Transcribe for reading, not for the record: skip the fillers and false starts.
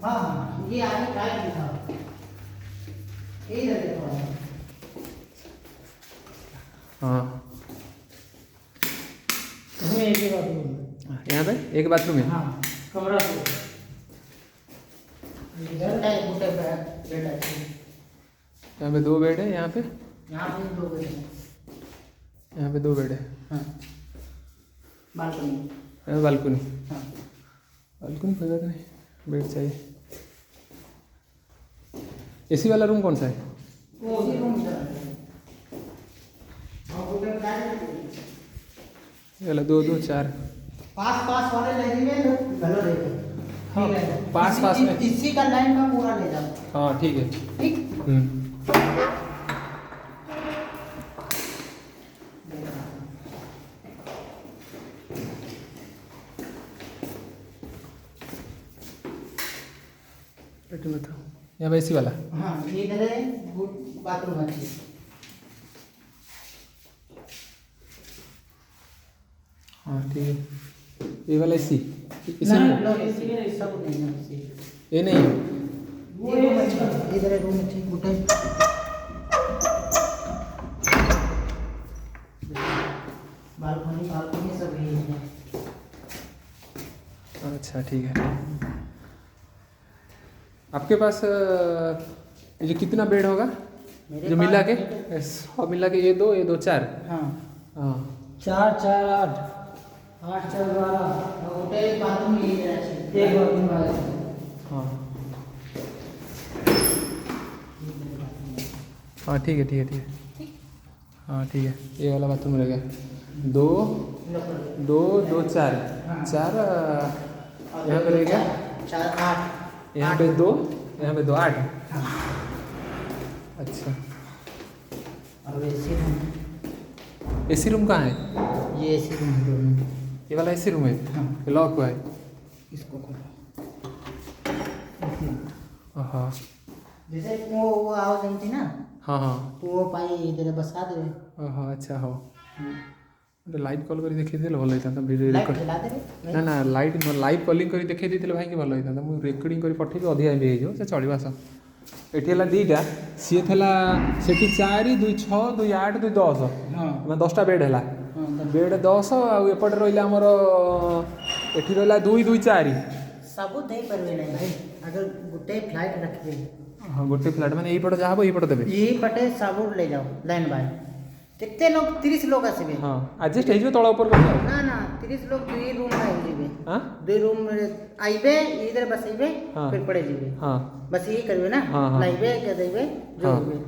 हाँ ये आगे टाइट दिखा इधर देखो। हाँ इसमें एक ही बाथरूम है। यहाँ पे एक बाथरूम है। हाँ कमरा तो इधर है छोटे बेड है। यहाँ पे 2 बेड है। यहाँ पे यहाँ पे 2 बेड है। यहाँ पे 2 बेड है। हाँ बालकनी। यहाँ बालकनी। हाँ बालकनी कोई बात नहीं, बेड चाहिए। एसी वाला रूम कौन सा है? वो भी रूम इधर है। और ऊपर फ्लैट ये वाला 2 2 4 पास वाले लगेंगे तो गलो देखो। हाँ, ठीक है। पास में इसी का लाइन का पूरा ले जाओ। हाँ ठीक है। ठीक। बताओ यहाँ पे एसी वाला। हाँ ये इधर है गुड बाथरूम अच्छी। हाँ ठीक है। ये वाला एसी नहीं सब नहीं है। ये नहीं है। वो रूम अच्छा इधर है रूम अच्छी गुड है। बालकनी सब यही है। अच्छा ठीक है। आपके पास ये कितना बेड होगा मेरे जो पास मिला के? सब मिला के ये 2 4। हाँ हाँ 4 4 8 8 4 12 होटल बाथरूम यही है। एक बाथरूम है। हाँ हाँ ठीक है ठीक है ठीक है। हाँ ठीक है। ये वाला बाथरूम रहेगा 2 2 2 4 4 यहाँ पे रहेगा 4 8 यहाँ पे 2 यहाँ पे 2 8। अच्छा और एसी रूम कहाँ है? ये एसी रूम है दोनों। ये वाला एसी रूम है। हाँ। ये लॉक हुआ है। इसको खोलो। हाँ जैसे वो आवाज आई थी ना हाँ हाँ तो वो पाई इधर बसा दे। हाँ अच्छा हो। लाइव कॉल कर देखी देले भल होता वीडियो लाइट रिकॉर्ड जला दे। ना ना लाइट लाइव कॉलिंग कर देखी देते भाई कि भल होता मुझे रेकर्डिंग कर पठेबी अधिका एमबी हो से चलो आस। एटी है 2टा सी थला सेठी 4 2 6 2 8 2 10 हाँ मैं 10टा बेड है। बेड 10 आउ एपटे रहा आमर एटी रहा 2 2 4। सब दे परवे नहीं भाई अगर गोटे फ्लाइट रखबे। हाँ गोटे फ्लैट मैंने यही पटे जहाँ यही पटे देवे। यही पटे सब ले जाओ लाइन बाय। कितने लोग 30 लोग आसबे। हाँ एडजस्ट हो तल ऊपर कर। ना ना 30 लोग 2 रूम में जीवे। हाँ 2 रूम आइबे इधर बसइबे हाँ। फिर पड़े जीवे। हाँ बस यही करबे ना। हाँ, हाँ। लाइबे के देबे जो हाँ। होबे।